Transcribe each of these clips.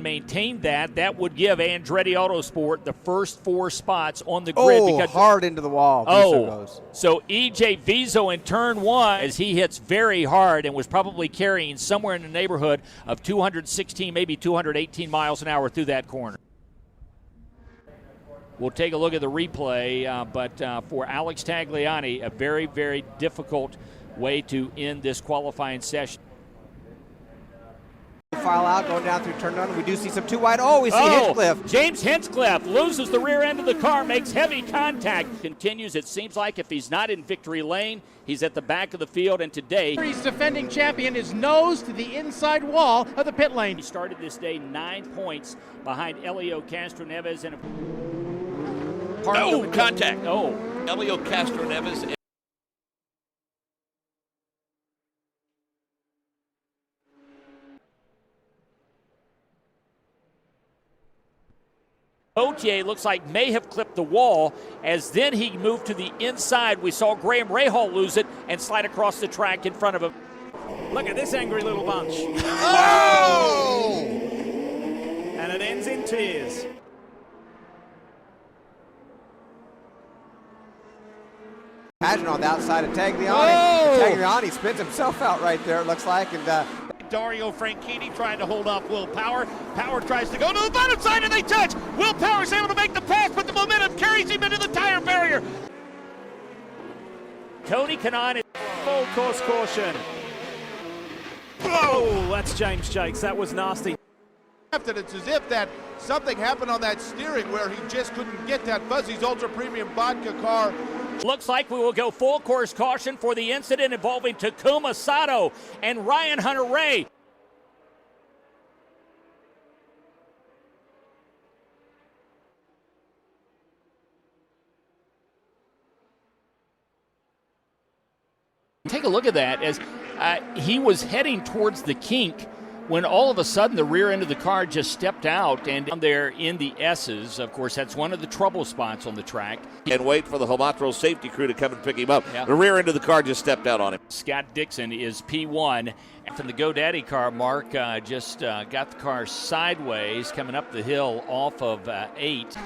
maintain that, that would give Andretti Autosport the first 4 spots on the grid. Because hard into the wall. Goes. So EJ Vizo in turn 1, as he hits very hard and was probably carrying somewhere in the neighborhood of 216, maybe 218 miles an hour through that corner. We'll take a look at the replay, but for Alex Tagliani, a very, very difficult way to end this qualifying session. File out, going down through turn 1. We do see some too wide. Oh, we see Hinchcliffe. James Hinchcliffe loses the rear end of the car, makes heavy contact. Continues, it seems like if he's not in victory lane, he's at the back of the field, and today he's defending champion is nose to the inside wall of the pit lane. He started this day 9 points behind Elio Castroneves and contact. Elio Castroneves. Otier looks like may have clipped the wall, as then he moved to the inside. We saw Graham Rahal lose it and slide across the track in front of him. Look at this angry little bunch. Oh! And it ends in tears. Pageant on the outside of Tagliani. Tagliani spins himself out right there, it looks like. And Dario Franchitti trying to hold off Will Power. Power tries to go to the bottom side and they touch. Will Power is able to make the pass, but the momentum carries him into the tire barrier. Tony Kanaan is full course caution. Oh, that's James Jakes. That was nasty. It's as if that something happened on that steering where he just couldn't get that Fuzzy's Ultra Premium Vodka car. Looks like we will go full course caution for the incident involving Takuma Sato and Ryan Hunter-Reay. Take a look at that as he was heading towards the kink when all of a sudden the rear end of the car just stepped out, and down there in the S's, of course, that's one of the trouble spots on the track. And wait for the Homatro safety crew to come and pick him up. Yeah. The rear end of the car just stepped out on him. Scott Dixon is P1. From the GoDaddy car, Mark just got the car sideways coming up the hill off of 8.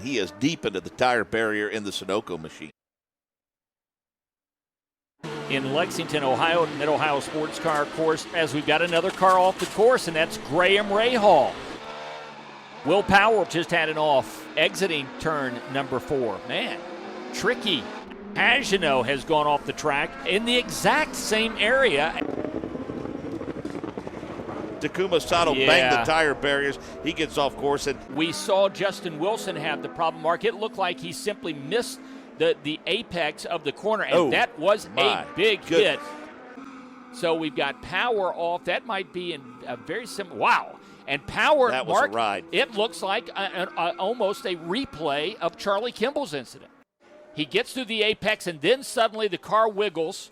He is deep into the tire barrier in the Sunoco machine. In Lexington, Ohio, Mid-Ohio Sports Car Course, as we've got another car off the course, and that's Graham Rahal. Will Power just had an off, exiting turn number 4. Man, tricky. Pagano has gone off the track in the exact same area. Takuma Sato banged the tire barriers. He gets off course. And we saw Justin Wilson have the problem, Mark. It looked like he simply missed the apex of the corner, and that was a big hit. So we've got Power off. That might be in a very similar. Wow. And Power, that was Mark, a ride. It looks like almost a replay of Charlie Kimball's incident. He gets through the apex, and then suddenly the car wiggles.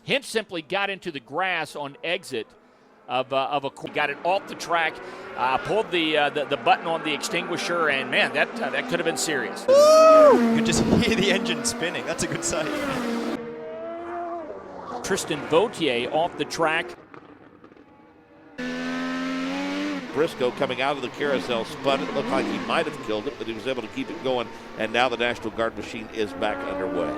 Hinch simply got into the grass on exit of a got it off the track, pulled the button on the extinguisher, and man, that could have been serious. Woo! You could just hear the engine spinning. That's a good sight. Tristan Vautier off the track. Briscoe coming out of the carousel spun. It looked like he might have killed it, but he was able to keep it going, and now the National Guard machine is back underway.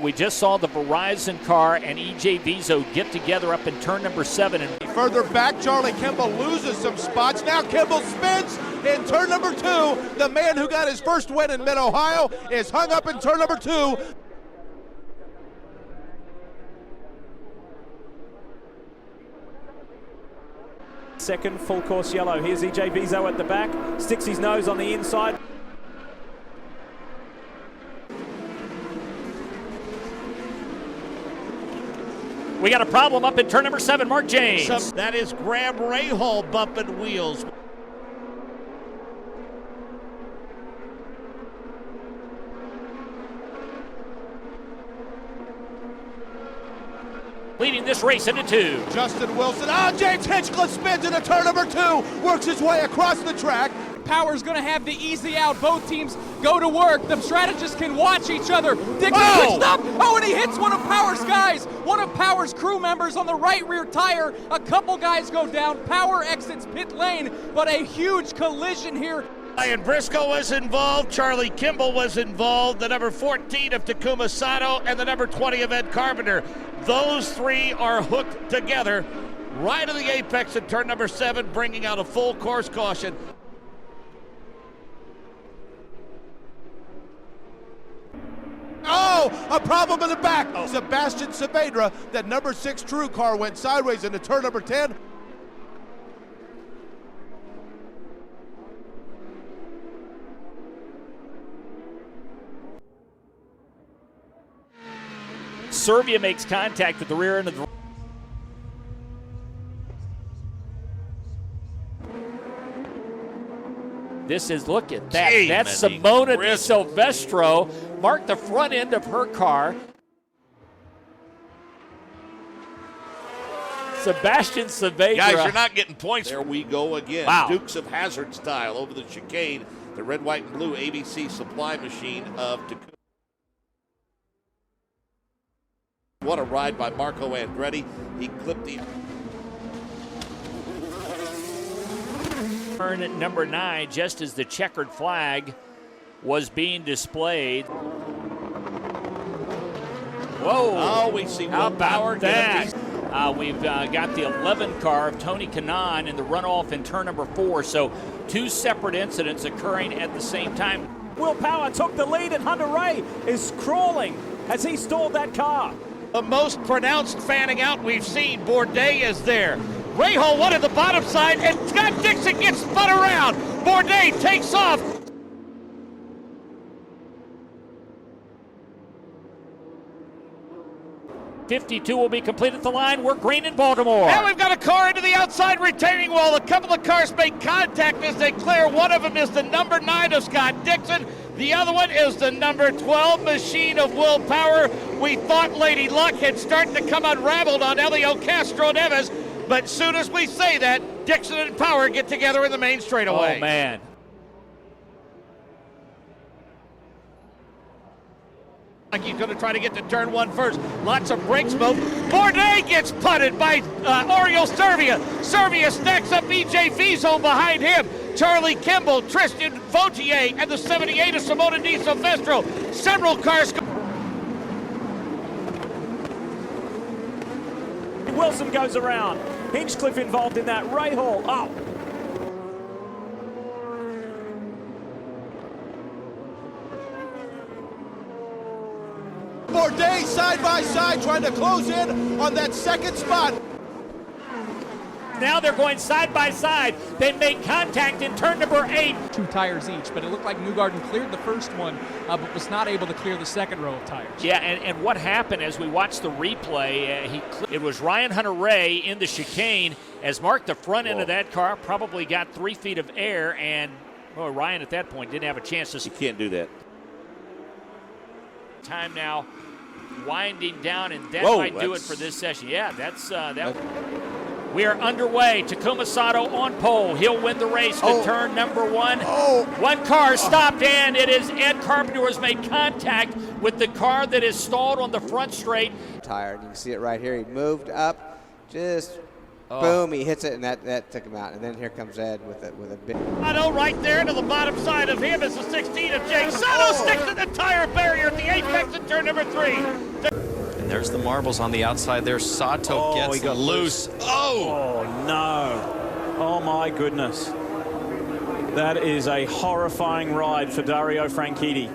We just saw the Verizon car and EJ Vizo get together up in turn number 7. And further back, Charlie Kimball loses some spots. Now Kimball spins in turn number 2. The man who got his first win in Mid-Ohio is hung up in turn number 2. Second full course yellow. Here's EJ Vizo at the back. Sticks his nose on the inside. we got a problem up in turn number 7, Mark James. That is Graham Rahal bumping wheels. Leading this race into 2. Justin Wilson. James Hinchcliffe spins into turn number 2. Works his way across the track. Power's going to have the easy out. Both teams go to work. The strategists can watch each other. Dixon switched up. And he hits one of Power's guys. One of Power's crew members on the right rear tire. A couple guys go down. Power exits pit lane, but a huge collision here. Ryan Briscoe was involved. Charlie Kimball was involved. The number 14 of Takuma Sato and the number 20 of Ed Carpenter. Those three are hooked together right to the apex at turn number 7, bringing out a full course caution. A problem in the back. Sebastian Saavedra, that number 6 True car, went sideways into turn number 10. Servia makes contact with the rear end of the. This is, look at that. That's Simona Di Silvestro. Marked the front end of her car. Sebastian Saavedra. Guys, you're not getting points. There we go again. Wow. Dukes of Hazzard style over the chicane. The red, white, and blue ABC supply machine of Takuma. What a ride by Marco Andretti. He clipped the... Turn at number 9, just as the checkered flag was being displayed. Whoa! Oh, we see How Will Power about get that? We've got the 11 car of Tony Kanaan in the runoff in turn number 4. So 2 separate incidents occurring at the same time. Will Power took the lead and Hunter Ray is crawling as he stalled that car. The most pronounced fanning out we've seen. Bourdais is there. Rahal one at the bottom side, and Scott Dixon gets spun around. Bourdais takes off. .52 will be complete at the line. We're green in Baltimore. Now we've got a car into the outside retaining wall. A couple of cars make contact as they clear. One of them is the number 9 of Scott Dixon. The other one is the number 12 machine of Will Power. We thought Lady Luck had started to come unraveled on Elio Castro Neves, but soon as we say that, Dixon and Power get together in the main straightaway. Oh, man. Like he's going to try to get to turn 1 first. Lots of brake smoke. Bourdais gets putted by Oriol Servia. Servia stacks up EJ Vizo behind him. Charlie Kimball, Tristan Vautier, and the 78 of Simona Di Silvestro. Several cars. Wilson goes around. Hinchcliffe involved in that. Rahal. Oh. Bourdais side by side trying to close in on that second spot. Now they're going side by side. They make contact in turn number 8. 2 tires each, but it looked like Newgarden cleared the first one, but was not able to clear the second row of tires. Yeah, and what happened as we watched the replay, it was Ryan Hunter-Ray in the chicane as marked the front end of that car, probably got 3 feet of air, and Ryan at that point didn't have a chance to... You can't do that. Time now winding down, and that might do it for this session. Yeah, that's that. We are underway. Takuma Sato on pole. He'll win the race to turn number 1. One car stopped, and it is Ed Carpenter who has made contact with the car that is stalled on the front straight. Tired. You can see it right here. He moved up, just boom, he hits it, and that took him out. And then here comes Ed with a big. Sato right there to the bottom side of him is the 16 of Jake. Sato sticks to the tire barrier at the apex in turn number 3. There's the marbles on the outside there. Sato gets loose. Oh, no. Oh, my goodness. That is a horrifying ride for Dario Franchitti.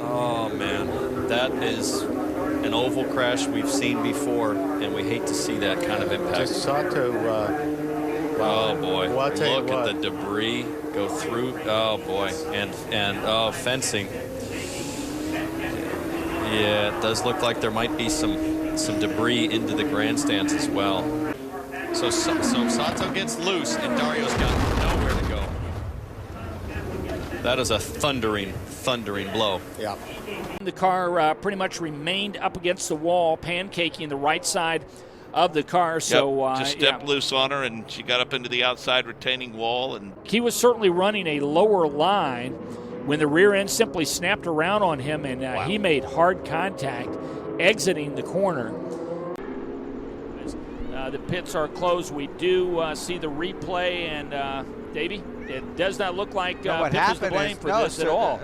Oh, man. That is an oval crash we've seen before, and we hate to see that kind of impact. Sato, oh, boy. Well, look at the debris go through. Oh, boy. And fencing. Yeah, it does look like there might be some debris into the grandstands as well. So Sato gets loose, and Dario's got nowhere to go. That is a thundering blow. Yeah. The car pretty much remained up against the wall, pancaking the right side of the car. So just stepped loose on her, and she got up into the outside retaining wall. And he was certainly running a lower line when the rear end simply snapped around on him, and he made hard contact exiting the corner. The pits are closed. We do see the replay, and Davey, it does not look like Pit was to blame for this at all.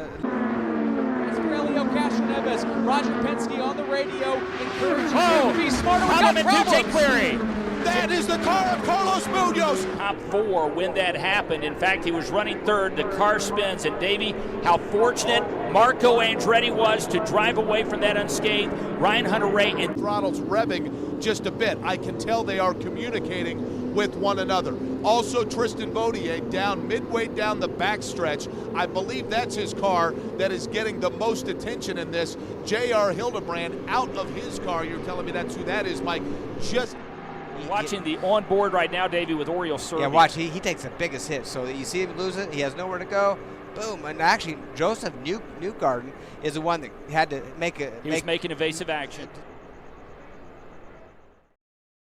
Elio Castroneves, Roger Penske on the radio, encouraging him to be smarter. We got problems. Query. That is the car of Carlos Munoz. Top 4 when that happened. In fact, he was running third. The car spins. And Davey, how fortunate Marco Andretti was to drive away from that unscathed. Ryan Hunter-Reay and Throttle's revving just a bit. I can tell they are communicating with one another. Also, Tristan Vautier down midway down the backstretch. I believe that's his car that is getting the most attention in this. J.R. Hildebrand out of his car. You're telling me that's who that is, Mike. Just watching the onboard right now, Davey, with Oriole Survey. Yeah, watch. He takes the biggest hit. So you see him lose it. He has nowhere to go. Boom. And actually, Joseph Newgarden is the one that had to make a. He was making evasive action.